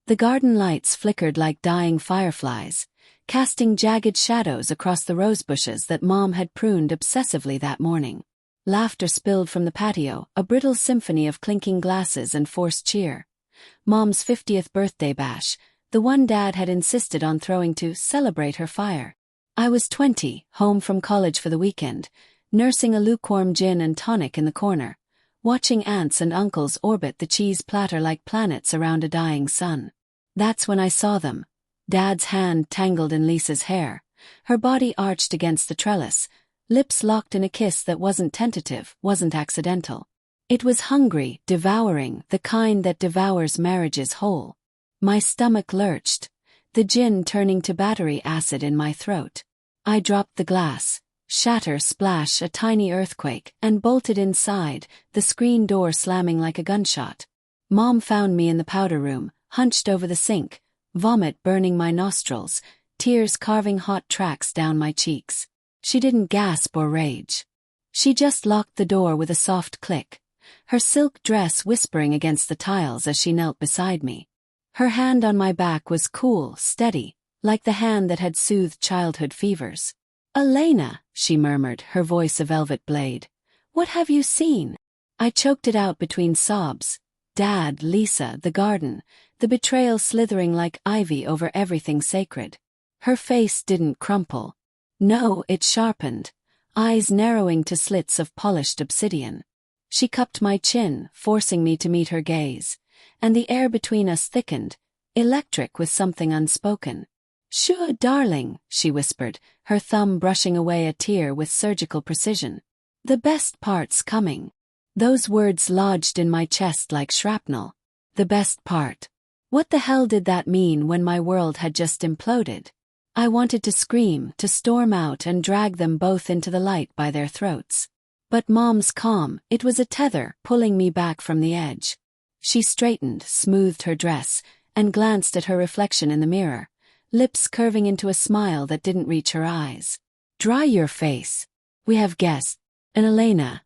The garden lights flickered like dying fireflies, casting jagged shadows across the rose bushes that Mom had pruned obsessively that morning. Laughter spilled from the patio, a brittle symphony of clinking glasses and forced cheer. Mom's 50th birthday bash, the one Dad had insisted on throwing to celebrate her fire. I was 20, home from college for the weekend, nursing a lukewarm gin and tonic in the corner, watching aunts and uncles orbit the cheese platter like planets around a dying sun. That's when I saw them. Dad's hand tangled in Lisa's hair, her body arched against the trellis, lips locked in a kiss that wasn't tentative, wasn't accidental. It was hungry, devouring, the kind that devours marriages whole. My stomach lurched, the gin turning to battery acid in my throat. I dropped the glass, shatter, splash, a tiny earthquake, and bolted inside, the screen door slamming like a gunshot. Mom found me in the powder room, hunched over the sink, vomit burning my nostrils, tears carving hot tracks down my cheeks. She didn't gasp or rage. She just locked the door with a soft click, her silk dress whispering against the tiles as she knelt beside me. Her hand on my back was cool, steady, like the hand that had soothed childhood fevers. "Elena," she murmured, her voice a velvet blade. "What have you seen?" I choked it out between sobs. Dad, Lisa, the garden, the betrayal slithering like ivy over everything sacred. Her face didn't crumple. No, it sharpened, eyes narrowing to slits of polished obsidian. She cupped my chin, forcing me to meet her gaze, and the air between us thickened, electric with something unspoken. "Sure, darling," she whispered, her thumb brushing away a tear with surgical precision. "The best part's coming." Those words lodged in my chest like shrapnel. The best part. What the hell did that mean when my world had just imploded? I wanted to scream, to storm out and drag them both into the light by their throats. But Mom's calm, it was a tether, pulling me back from the edge. She straightened, smoothed her dress, and glanced at her reflection in the mirror, lips curving into a smile that didn't reach her eyes. "Dry your face. We have guests. And Elena.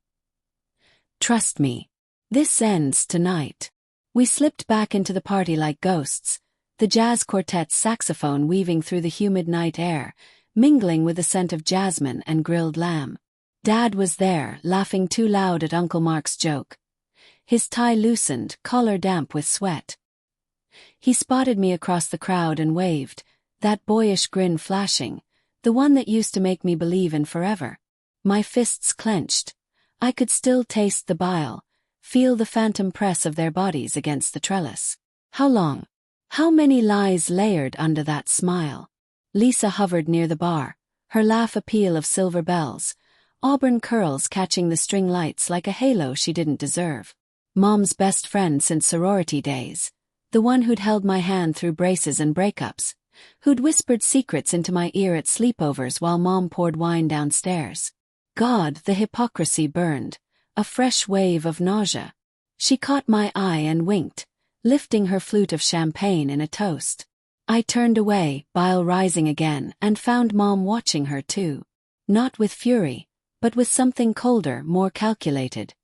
Trust me. This ends tonight." We slipped back into the party like ghosts, the jazz quartet's saxophone weaving through the humid night air, mingling with the scent of jasmine and grilled lamb. Dad was there, laughing too loud at Uncle Mark's joke. His tie loosened, collar damp with sweat. He spotted me across the crowd and waved, that boyish grin flashing, the one that used to make me believe in forever. My fists clenched. I could still taste the bile, feel the phantom press of their bodies against the trellis. How long? How many lies layered under that smile? Lisa hovered near the bar, her laugh a peal of silver bells, auburn curls catching the string lights like a halo she didn't deserve. Mom's best friend since sorority days, the one who'd held my hand through braces and breakups, who'd whispered secrets into my ear at sleepovers while Mom poured wine downstairs. God, the hypocrisy burned, a fresh wave of nausea. She caught my eye and winked, lifting her flute of champagne in a toast. I turned away, bile rising again, and found Mom watching her too. Not with fury, but with something colder, more calculated,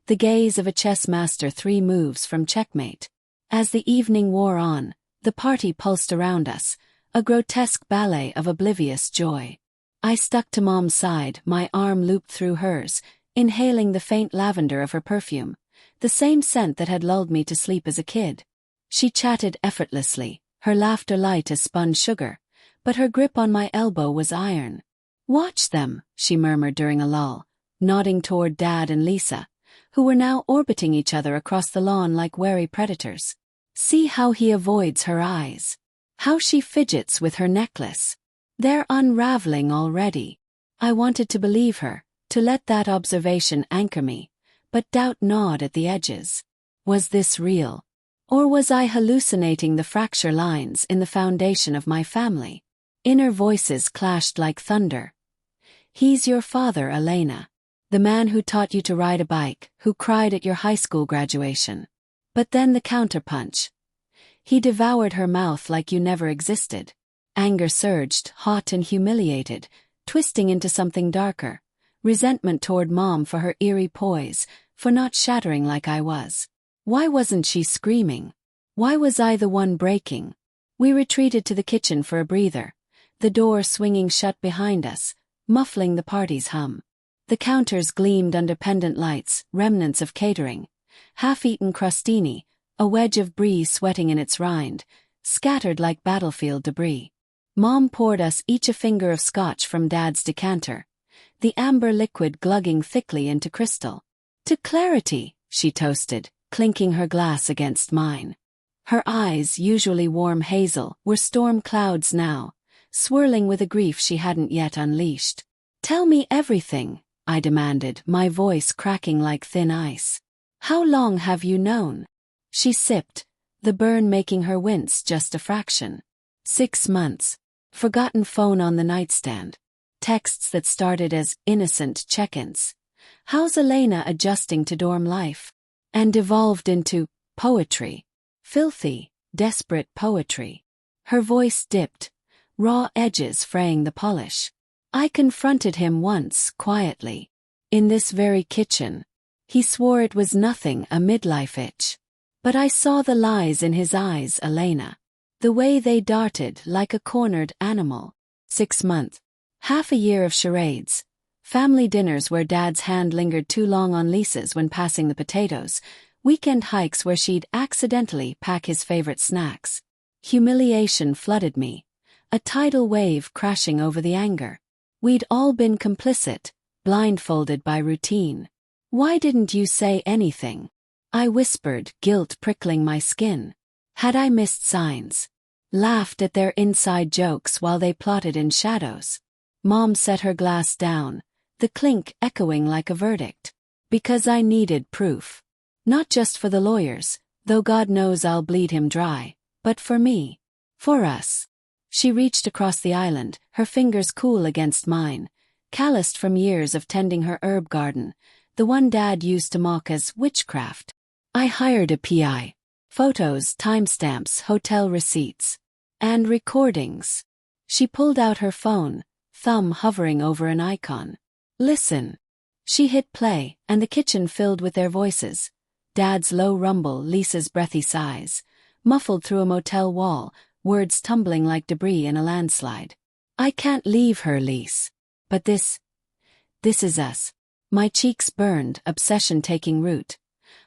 the gaze of a chess master 3 moves from checkmate. As the evening wore on, the party pulsed around us, a grotesque ballet of oblivious joy. I stuck to Mom's side, my arm looped through hers, inhaling the faint lavender of her perfume, the same scent that had lulled me to sleep as a kid. She chatted effortlessly, her laughter light as spun sugar, but her grip on my elbow was iron. "Watch them," she murmured during a lull, nodding toward Dad and Lisa, who were now orbiting each other across the lawn like wary predators. "See how he avoids her eyes. How she fidgets with her necklace. They're unraveling already." I wanted to believe her, to let that observation anchor me, but doubt gnawed at the edges. Was this real? Or was I hallucinating the fracture lines in the foundation of my family? Inner voices clashed like thunder. "He's your father, Elena. The man who taught you to ride a bike, who cried at your high school graduation." But then the counterpunch. "He devoured her mouth like you never existed." Anger surged, hot and humiliated, twisting into something darker. Resentment toward Mom for her eerie poise, for not shattering like I was. Why wasn't she screaming? Why was I the one breaking? We retreated to the kitchen for a breather, the door swinging shut behind us, muffling the party's hum. The counters gleamed under pendant lights, remnants of catering, half-eaten crostini, a wedge of brie sweating in its rind, scattered like battlefield debris. Mom poured us each a finger of scotch from Dad's decanter, the amber liquid glugging thickly into crystal. To clarity, she toasted, clinking her glass against mine. Her eyes, usually warm hazel, were storm clouds now, swirling with a grief she hadn't yet unleashed. Tell me everything, I demanded, my voice cracking like thin ice. How long have you known? She sipped, the burn making her wince just a fraction. 6 months. Forgotten phone on the nightstand. Texts that started as innocent check-ins. How's Elena adjusting to dorm life? And evolved into poetry. Filthy, desperate poetry. Her voice dipped, raw edges fraying the polish. I confronted him once, quietly. In this very kitchen. He swore it was nothing, a midlife itch. But I saw the lies in his eyes, Elena. The way they darted like a cornered animal. 6 months. Half a year of charades. Family dinners where Dad's hand lingered too long on Lisa's when passing the potatoes. Weekend hikes where she'd accidentally pack his favorite snacks. Humiliation flooded me. A tidal wave crashing over the anger. We'd all been complicit, blindfolded by routine. Why didn't you say anything? I whispered, guilt prickling my skin. Had I missed signs? Laughed at their inside jokes while they plotted in shadows. Mom set her glass down, the clink echoing like a verdict. Because I needed proof. Not just for the lawyers, though God knows I'll bleed him dry, but for me. For us. She reached across the island, her fingers cool against mine, calloused from years of tending her herb garden, the one Dad used to mock as witchcraft. I hired a PI. Photos, timestamps, hotel receipts. And recordings. She pulled out her phone, thumb hovering over an icon. Listen. She hit play, and the kitchen filled with their voices. Dad's low rumble, Lisa's breathy sighs, muffled through a motel wall, words tumbling like debris in a landslide. I can't leave her, Lise. But this is us. My cheeks burned, obsession taking root.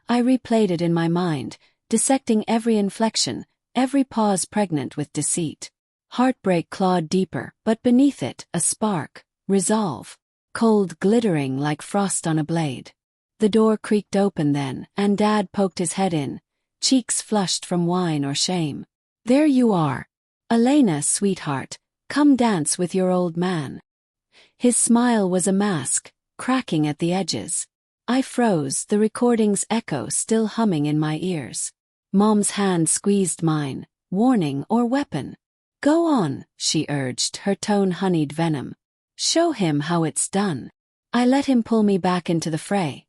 I replayed it in my mind, dissecting every inflection, every pause pregnant with deceit. Heartbreak clawed deeper, but beneath it, a spark, resolve. Cold glittering like frost on a blade. The door creaked open then, and Dad poked his head in, cheeks flushed from wine or shame. There you are. Elena, sweetheart, come dance with your old man. His smile was a mask, cracking at the edges. I froze, the recording's echo still humming in my ears. Mom's hand squeezed mine, warning or weapon. Go on, she urged, her tone honeyed venom. Show him how it's done. I let him pull me back into the fray.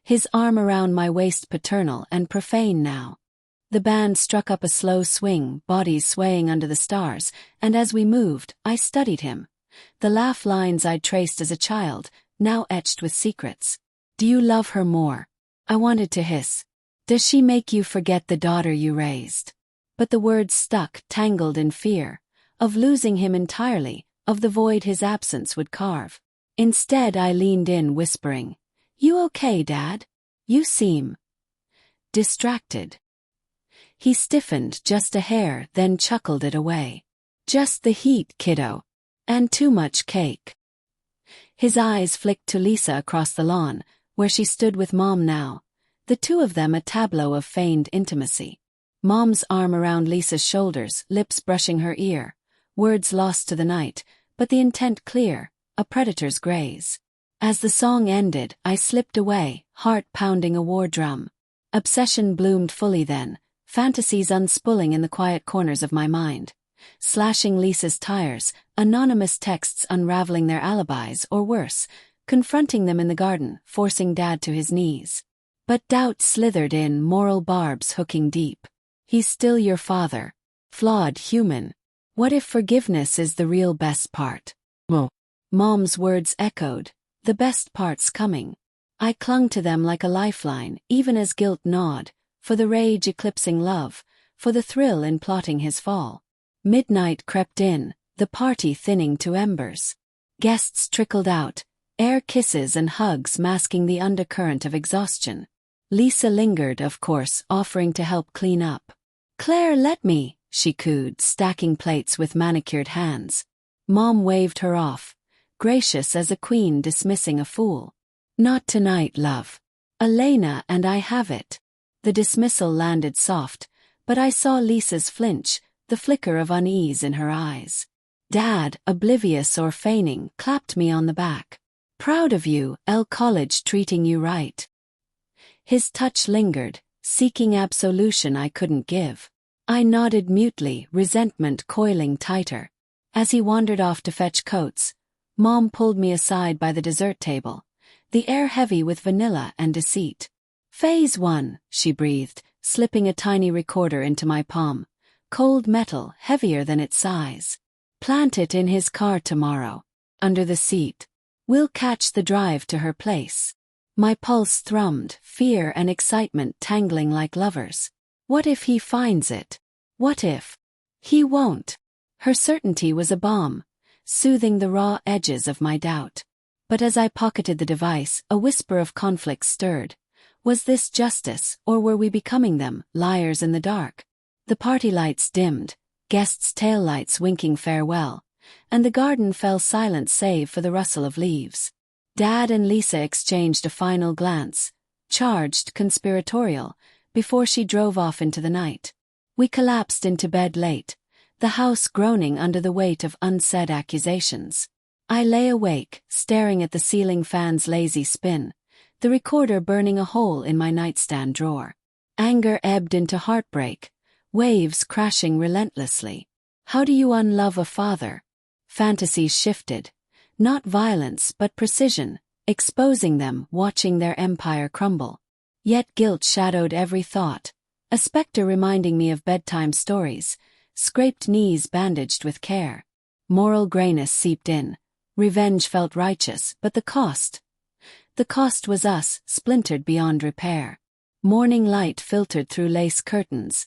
His arm around my waist, paternal and profane now. The band struck up a slow swing, bodies swaying under the stars, and as we moved, I studied him. The laugh lines I'd traced as a child, now etched with secrets. Do you love her more? I wanted to hiss. Does she make you forget the daughter you raised? But the words stuck, tangled in fear, of losing him entirely, of the void his absence would carve. Instead I leaned in, whispering, You okay, Dad? You seem distracted. He stiffened just a hair, then chuckled it away. Just the heat, kiddo. And too much cake. His eyes flicked to Lisa across the lawn, where she stood with Mom now, the two of them a tableau of feigned intimacy. Mom's arm around Lisa's shoulders, lips brushing her ear, words lost to the night, but the intent clear, a predator's graze. As the song ended, I slipped away, heart pounding a war drum. Obsession bloomed fully then, fantasies unspooling in the quiet corners of my mind. Slashing Lisa's tires, anonymous texts unraveling their alibis, or worse, confronting them in the garden, forcing Dad to his knees. But doubt slithered in, moral barbs hooking deep. He's still your father. Flawed human. What if forgiveness is the real best part? Well, Mom's words echoed, the best part's coming. I clung to them like a lifeline, even as guilt gnawed, for the rage eclipsing love, for the thrill in plotting his fall. Midnight crept in, the party thinning to embers. Guests trickled out, air kisses and hugs masking the undercurrent of exhaustion. Lisa lingered, of course, offering to help clean up. "Claire, let me," she cooed, stacking plates with manicured hands. Mom waved her off, gracious as a queen dismissing a fool. "Not tonight, love. Elena and I have it." The dismissal landed soft, but I saw Lisa's flinch, the flicker of unease in her eyes. Dad, oblivious or feigning, clapped me on the back. "Proud of you, College treating you right." His touch lingered, seeking absolution I couldn't give. I nodded mutely, resentment coiling tighter. As he wandered off to fetch coats, Mom pulled me aside by the dessert table, the air heavy with vanilla and deceit. "Phase 1, she breathed, slipping a tiny recorder into my palm. "Cold metal, heavier than its size. Plant it in his car tomorrow. Under the seat. We'll catch the drive to her place." My pulse thrummed, fear and excitement tangling like lovers. What if he finds it? What if? He won't. Her certainty was a balm, soothing the raw edges of my doubt. But as I pocketed the device, a whisper of conflict stirred. Was this justice, or were we becoming them, liars in the dark? The party lights dimmed, guests' taillights winking farewell, and the garden fell silent save for the rustle of leaves. Dad and Lisa exchanged a final glance, charged, conspiratorial, before she drove off into the night. We collapsed into bed late, the house groaning under the weight of unsaid accusations. I lay awake, staring at the ceiling fan's lazy spin, the recorder burning a hole in my nightstand drawer. Anger ebbed into heartbreak, waves crashing relentlessly. How do you unlove a father? Fantasies shifted. Not violence but precision, exposing them, watching their empire crumble. Yet guilt shadowed every thought, a specter reminding me of bedtime stories, scraped knees bandaged with care. Moral grayness seeped in. Revenge felt righteous, but the cost? The cost was us, splintered beyond repair. Morning light filtered through lace curtains,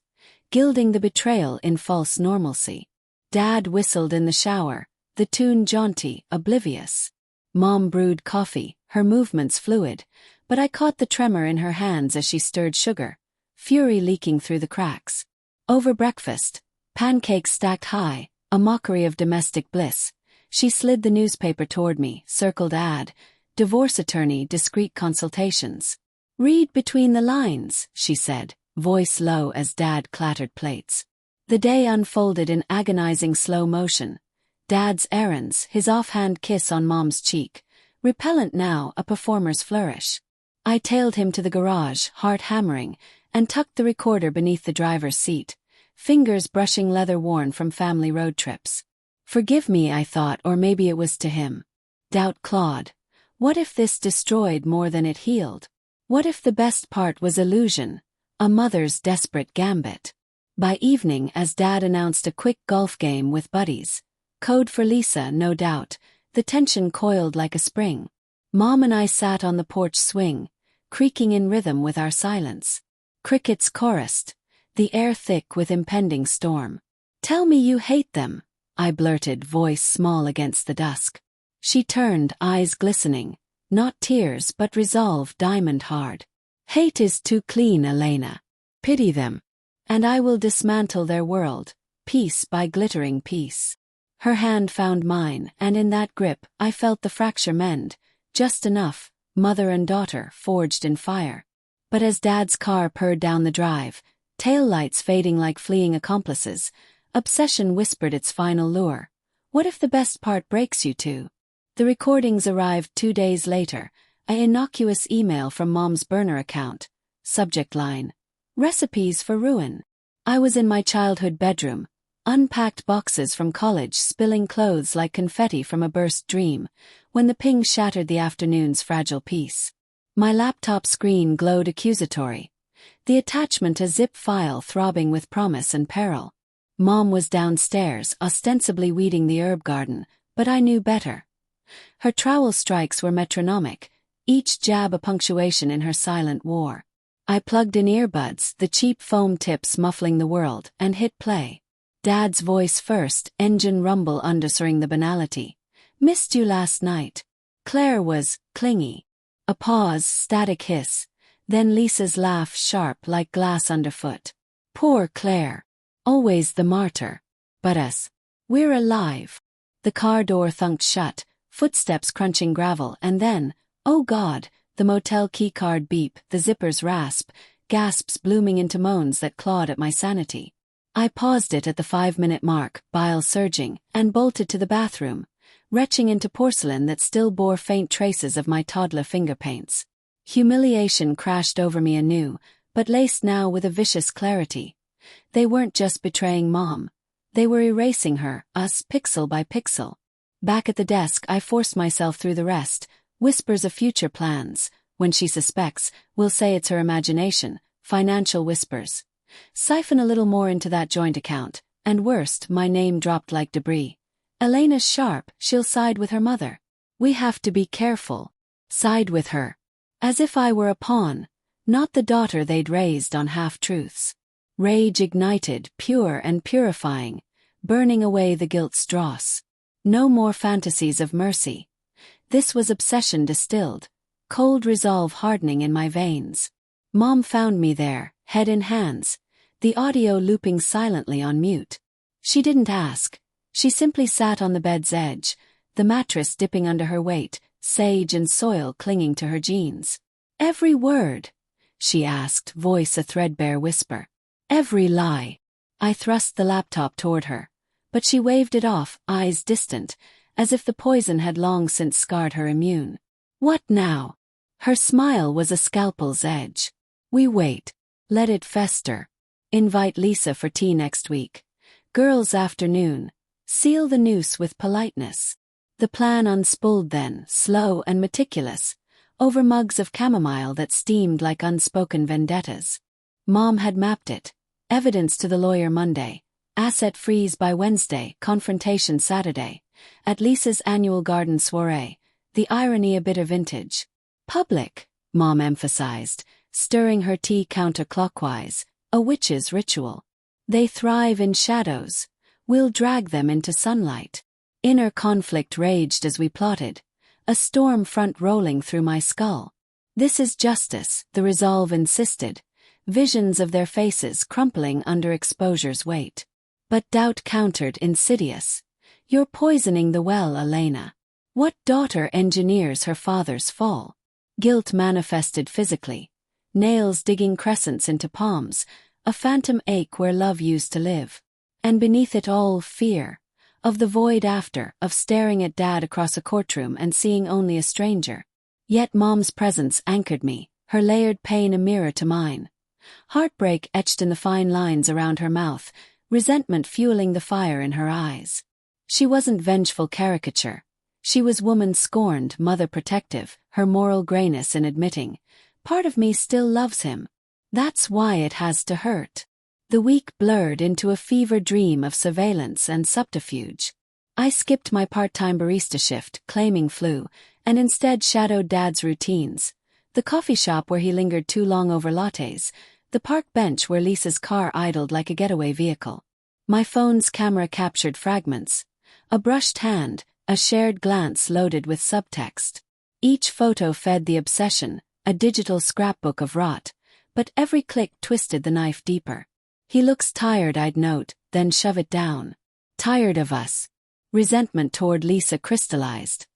gilding the betrayal in false normalcy. Dad whistled in the shower, the tune jaunty, oblivious. Mom brewed coffee, her movements fluid, but I caught the tremor in her hands as she stirred sugar, fury leaking through the cracks. Over breakfast, pancakes stacked high, a mockery of domestic bliss, she slid the newspaper toward me, circled ad, divorce attorney, discreet consultations. "Read between the lines," she said, voice low as Dad clattered plates. The day unfolded in agonizing slow motion. Dad's errands, his offhand kiss on Mom's cheek, repellent now, a performer's flourish. I tailed him to the garage, heart hammering, and tucked the recorder beneath the driver's seat, fingers brushing leather worn from family road trips. Forgive me, I thought, or maybe it was to him. Doubt clawed. What if this destroyed more than it healed? What if the best part was illusion, a mother's desperate gambit? By evening, as Dad announced a quick golf game with buddies, code for Lisa, no doubt, the tension coiled like a spring. Mom and I sat on the porch swing, creaking in rhythm with our silence. Crickets chorused, the air thick with impending storm. "Tell me you hate them," I blurted, voice small against the dusk. She turned, eyes glistening, not tears but resolve diamond hard. "Hate is too clean, Elena. Pity them. And I will dismantle their world, piece by glittering piece." Her hand found mine, and in that grip, I felt the fracture mend, just enough, mother and daughter forged in fire. But as Dad's car purred down the drive, taillights fading like fleeing accomplices, obsession whispered its final lure. What if the best part breaks you too? The recordings arrived 2 days later, an innocuous email from Mom's burner account. Subject line: "Recipes for ruin." I was in my childhood bedroom, unpacked boxes from college spilling clothes like confetti from a burst dream, when the ping shattered the afternoon's fragile peace. My laptop screen glowed accusatory, the attachment a zip file throbbing with promise and peril. Mom was downstairs, ostensibly weeding the herb garden, but I knew better. Her trowel strikes were metronomic, each jab a punctuation in her silent war. I plugged in earbuds, the cheap foam tips muffling the world, and hit play. Dad's voice first, engine rumble underscoring the banality. "Missed you last night." Claire was clingy. A pause, static hiss. Then Lisa's laugh, sharp like glass underfoot. Poor Claire. Always the martyr. But us. We're alive. The car door thunked shut, footsteps crunching gravel, and then, oh God, the motel keycard beep, the zipper's rasp, gasps blooming into moans that clawed at my sanity. I paused it at the 5-minute mark, bile surging, and bolted to the bathroom, retching into porcelain that still bore faint traces of my toddler finger paints. Humiliation crashed over me anew, but laced now with a vicious clarity. They weren't just betraying Mom. They were erasing her, us, pixel by pixel. Back at the desk, I forced myself through the rest, whispers of future plans. When she suspects, we'll say it's her imagination, financial whispers. Siphon a little more into that joint account, and worst, my name dropped like debris. Elena's sharp, she'll side with her mother. We have to be careful. Side with her. As if I were a pawn, not the daughter they'd raised on half-truths. Rage ignited, pure and purifying, burning away the guilt's dross. No more fantasies of mercy. This was obsession distilled, cold resolve hardening in my veins. Mom found me there, head in hands, the audio looping silently on mute. She didn't ask. She simply sat on the bed's edge, the mattress dipping under her weight, sage and soil clinging to her jeans. "Every word?" she asked, voice a threadbare whisper. "Every lie." I thrust the laptop toward her, but she waved it off, eyes distant, as if the poison had long since scarred her immune. "What now?" Her smile was a scalpel's edge. "We wait. Let it fester. Invite Lisa for tea next week. Girls' afternoon. Seal the noose with politeness." The plan unspooled then, slow and meticulous, over mugs of chamomile that steamed like unspoken vendettas. Mom had mapped it. Evidence to the lawyer Monday. Asset freeze by Wednesday, confrontation Saturday. At Lisa's annual garden soiree. The irony a bit of vintage. Public, Mom emphasized, stirring her tea counterclockwise. A witch's ritual. They thrive in shadows. We'll drag them into sunlight. Inner conflict raged as we plotted, a storm front rolling through my skull. "This is justice," the resolve insisted, visions of their faces crumpling under exposure's weight. But doubt countered, insidious. "You're poisoning the well, Elena. What daughter engineers her father's fall?" Guilt manifested physically, nails digging crescents into palms, a phantom ache where love used to live. And beneath it all, fear. Of the void after, of staring at Dad across a courtroom and seeing only a stranger. Yet Mom's presence anchored me, her layered pain a mirror to mine. Heartbreak etched in the fine lines around her mouth, resentment fueling the fire in her eyes. She wasn't vengeful caricature. She was woman scorned, mother protective, her moral grayness in admitting, "Part of me still loves him. That's why it has to hurt." The week blurred into a fever dream of surveillance and subterfuge. I skipped my part-time barista shift, claiming flu, and instead shadowed Dad's routines. The coffee shop where he lingered too long over lattes, the park bench where Lisa's car idled like a getaway vehicle. My phone's camera captured fragments. A brushed hand, a shared glance loaded with subtext. Each photo fed the obsession, a digital scrapbook of rot, but every click twisted the knife deeper. "He looks tired," I'd note, then shove it down. Tired of us. Resentment toward Lisa crystallized.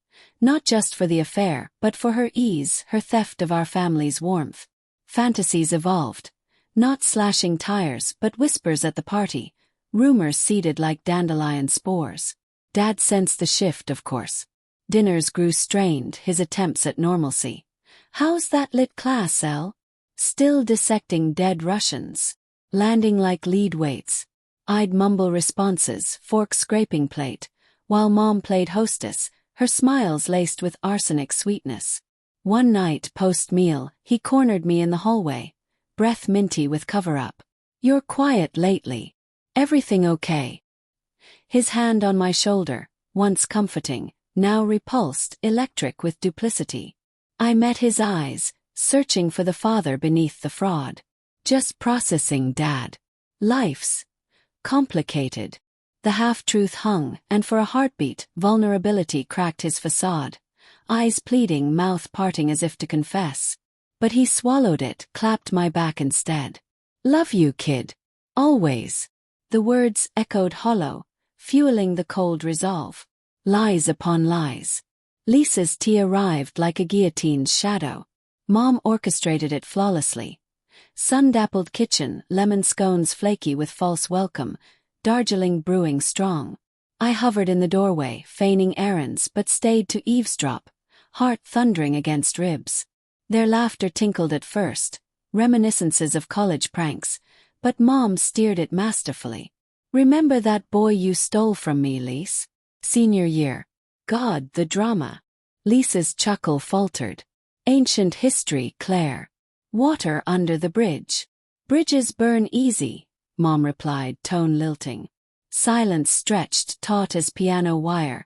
Not just for the affair, but for her ease, her theft of our family's warmth. Fantasies evolved. Not slashing tires, but whispers at the party. Rumors seeded like dandelion spores. Dad sensed the shift, of course. Dinners grew strained, his attempts at normalcy. "How's that lit class, El?" Still dissecting dead Russians. Landing like lead weights. I'd mumble responses, fork scraping plate, while Mom played hostess, her smiles laced with arsenic sweetness. One night, post-meal, he cornered me in the hallway, breath minty with cover-up. "You're quiet lately. Everything okay?" His hand on my shoulder, once comforting, now repulsed, electric with duplicity. I met his eyes, searching for the father beneath the fraud. Just processing, Dad. Life's complicated. The half-truth hung, and for a heartbeat, vulnerability cracked his facade. Eyes pleading, mouth parting as if to confess. But he swallowed it, clapped my back instead. Love you, kid. Always. The words echoed hollow, fueling the cold resolve. Lies upon lies. Lisa's tea arrived like a guillotine's shadow. Mom orchestrated it flawlessly. Sun-dappled kitchen, lemon scones flaky with false welcome, Darjeeling brewing strong. I hovered in the doorway, feigning errands, but stayed to eavesdrop, heart thundering against ribs. Their laughter tinkled at first, reminiscences of college pranks, but Mom steered it masterfully. Remember that boy you stole from me, Lise? Senior year. God, the drama. Lisa's chuckle faltered. Ancient history, Claire. Water under the bridge. Bridges burn easy, Mom replied, tone lilting. Silence stretched, taut as piano wire,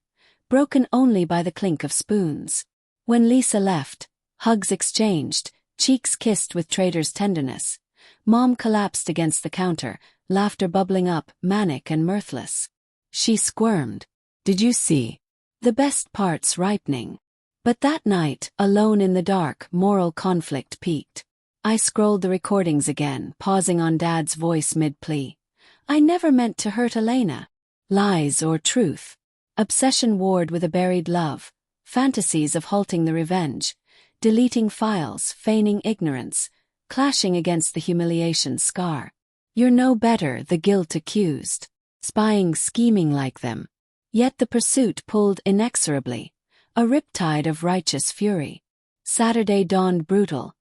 broken only by the clink of spoons. When Lisa left, hugs exchanged, cheeks kissed with trader's tenderness. Mom collapsed against the counter, laughter bubbling up, manic and mirthless. She squirmed. Did you see? The best parts ripening. But that night, alone in the dark, moral conflict peaked. I scrolled the recordings again, pausing on Dad's voice mid-plea. I never meant to hurt Elena. Lies or truth. Obsession warred with a buried love. Fantasies of halting the revenge. Deleting files, feigning ignorance. Clashing against the humiliation scar. You're no better, the guilt accused. Spying, scheming like them. Yet the pursuit pulled inexorably. A riptide of righteous fury. Saturday dawned brutal.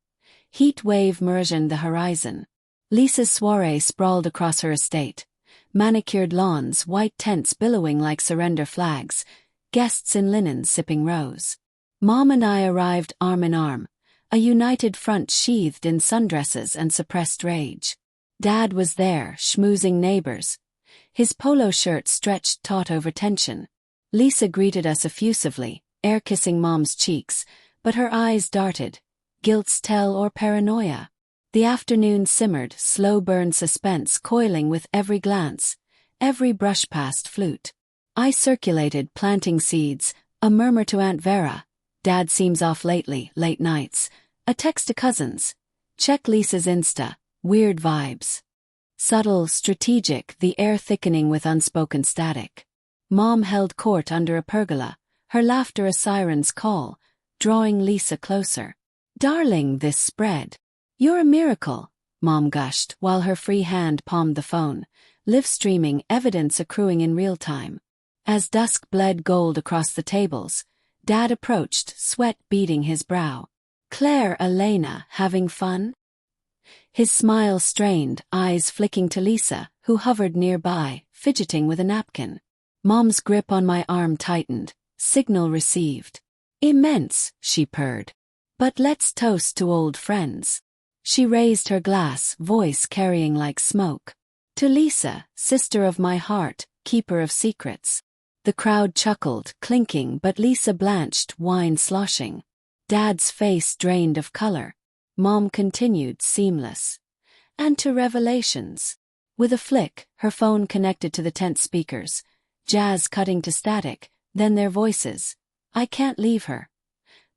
Heat wave meridianed the horizon. Lisa's soiree sprawled across her estate. Manicured lawns, white tents billowing like surrender flags, guests in linen sipping rose. Mom and I arrived arm in arm, a united front sheathed in sundresses and suppressed rage. Dad was there, schmoozing neighbors. His polo shirt stretched taut over tension. Lisa greeted us effusively, air-kissing Mom's cheeks, but her eyes darted. Guilt's tell or paranoia? The afternoon simmered, slow-burn suspense coiling with every glance, every brush-past flute. I circulated, planting seeds, a murmur to Aunt Vera. Dad seems off lately, late nights. A text to cousins. Check Lisa's Insta, weird vibes. Subtle, strategic, the air thickening with unspoken static. Mom held court under a pergola, her laughter a siren's call, drawing Lisa closer. Darling, this spread. You're a miracle, Mom gushed, while her free hand palmed the phone, live streaming, evidence accruing in real time. As dusk bled gold across the tables, Dad approached, sweat beading his brow. Claire, Elena, having fun? His smile strained, eyes flicking to Lisa, who hovered nearby, fidgeting with a napkin. Mom's grip on my arm tightened, signal received. Immense, she purred. But let's toast to old friends. She raised her glass, voice carrying like smoke. To Lisa, sister of my heart, keeper of secrets. The crowd chuckled, clinking, but Lisa blanched, wine sloshing. Dad's face drained of color. Mom continued, seamless. And to revelations. With a flick, her phone connected to the tent speakers. Jazz cutting to static, then their voices. I can't leave her.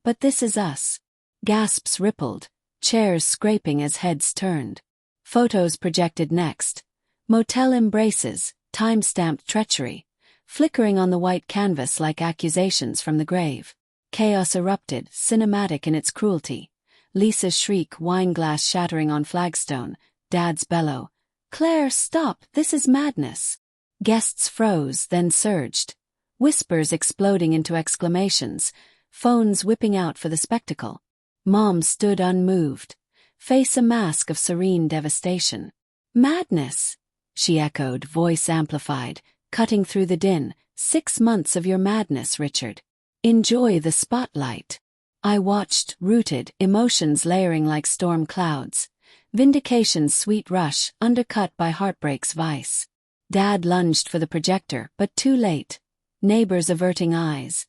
But this is us. Gasps rippled, chairs scraping as heads turned. Photos projected next. Motel embraces, time-stamped treachery, flickering on the white canvas like accusations from the grave. Chaos erupted, cinematic in its cruelty. Lisa's shriek, wineglass shattering on flagstone. Dad's bellow. Claire, stop, this is madness. Guests froze, then surged. Whispers exploding into exclamations, phones whipping out for the spectacle. Mom stood unmoved, face a mask of serene devastation. Madness, she echoed, voice amplified, cutting through the din. 6 months of your madness, Richard. Enjoy the spotlight. I watched, rooted, emotions layering like storm clouds. Vindication's sweet rush, undercut by heartbreak's vice. Dad lunged for the projector, but too late. Neighbors averting eyes.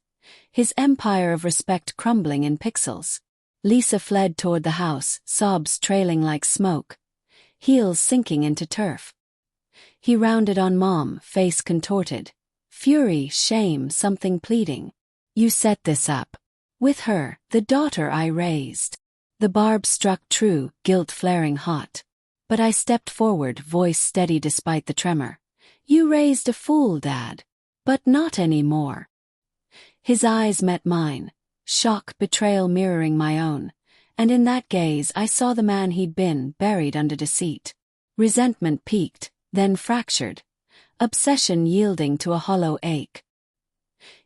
His empire of respect crumbling in pixels. Lisa fled toward the house, sobs trailing like smoke, heels sinking into turf. He rounded on Mom, face contorted. Fury, shame, something pleading. You set this up. With her, the daughter I raised. The barb struck true, guilt flaring hot. But I stepped forward, voice steady despite the tremor. You raised a fool, Dad. But not anymore. His eyes met mine, shock, betrayal mirroring my own, and in that gaze I saw the man he'd been, buried under deceit. Resentment peaked, then fractured, obsession yielding to a hollow ache.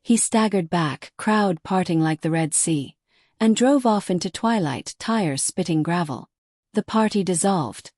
He staggered back, crowd parting like the Red Sea, and drove off into twilight, tires spitting gravel. The party dissolved,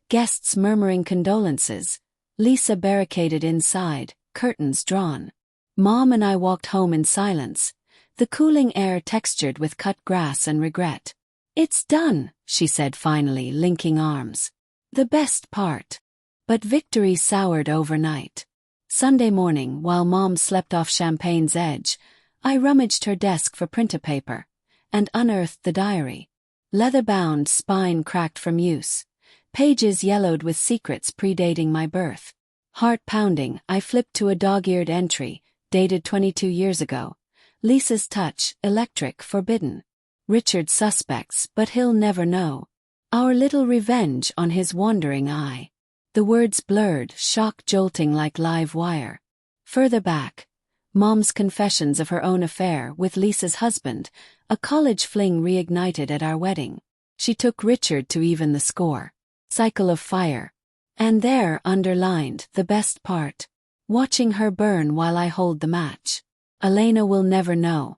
guests murmuring condolences, Lisa barricaded inside, curtains drawn. Mom and I walked home in silence, the cooling air textured with cut grass and regret. It's done, she said finally, linking arms. The best part. But victory soured overnight. Sunday morning, while Mom slept off Champagne's edge, I rummaged her desk for printer paper and unearthed the diary. Leather-bound, spine cracked from use, pages yellowed with secrets predating my birth. Heart pounding, I flipped to a dog-eared entry, dated 22 years ago. Lisa's touch, electric, forbidden. Richard suspects, but he'll never know. Our little revenge on his wandering eye. The words blurred, shock jolting like live wire. Further back, Mom's confessions of her own affair with Lisa's husband, a college fling reignited at our wedding. She took Richard to even the score. Cycle of fire. And there, underlined, the best part. Watching her burn while I hold the match. Elena will never know.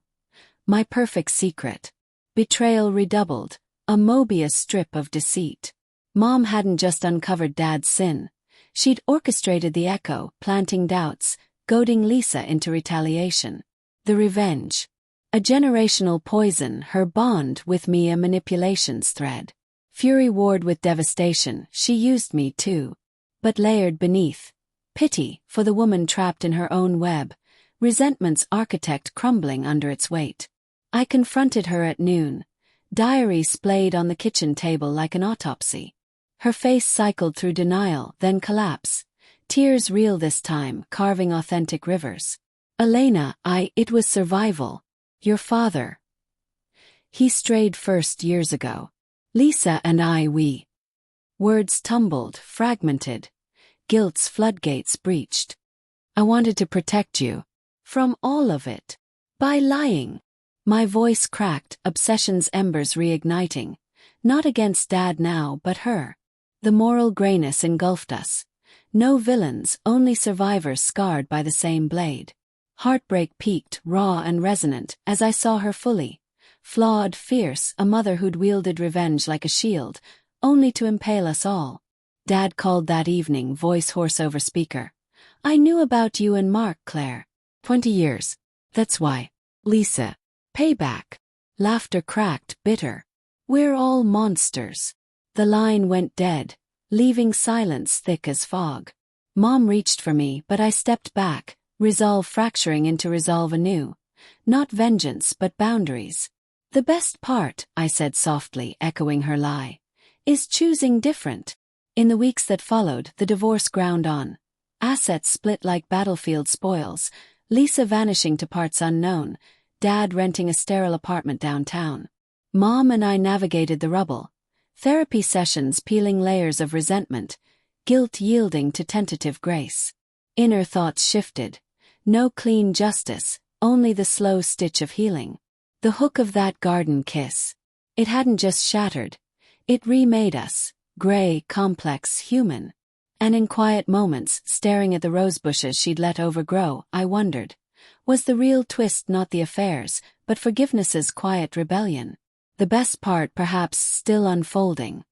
My perfect secret. Betrayal redoubled, a Mobius strip of deceit. Mom hadn't just uncovered Dad's sin. She'd orchestrated the echo, planting doubts, goading Lisa into retaliation. The revenge. A generational poison, her bond with me a manipulations thread. Fury warred with devastation, she used me too. But layered beneath. Pity, for the woman trapped in her own web. Resentment's architect crumbling under its weight. I confronted her at noon. Diary splayed on the kitchen table like an autopsy. Her face cycled through denial, then collapse. Tears real this time, carving authentic rivers. Elena, it was survival. Your father. He strayed first years ago. Lisa and we. Words tumbled, fragmented. Guilt's floodgates breached. I wanted to protect you. From all of it. By lying. My voice cracked, obsession's embers reigniting. Not against Dad now, but her. The moral grayness engulfed us. No villains, only survivors scarred by the same blade. Heartbreak peaked, raw and resonant, as I saw her fully. Flawed, fierce, a mother who'd wielded revenge like a shield, only to impale us all. Dad called that evening, voice hoarse over speaker. I knew about you and Mark, Claire. 20 years. That's why. Lisa. Payback. Laughter cracked, bitter. We're all monsters. The line went dead, leaving silence thick as fog. Mom reached for me, but I stepped back, resolve fracturing into resolve anew. Not vengeance, but boundaries. The best part, I said softly, echoing her lie, is choosing different. In the weeks that followed, the divorce ground on. Assets split like battlefield spoils, Lisa vanishing to parts unknown, Dad renting a sterile apartment downtown. Mom and I navigated the rubble. Therapy sessions peeling layers of resentment, guilt yielding to tentative grace. Inner thoughts shifted. No clean justice, only the slow stitch of healing. The hook of that garden kiss. It hadn't just shattered. It remade us, gray, complex, human. And in quiet moments, staring at the rosebushes she'd let overgrow, I wondered. Was the real twist not the affairs, but forgiveness's quiet rebellion? The best part perhaps still unfolding.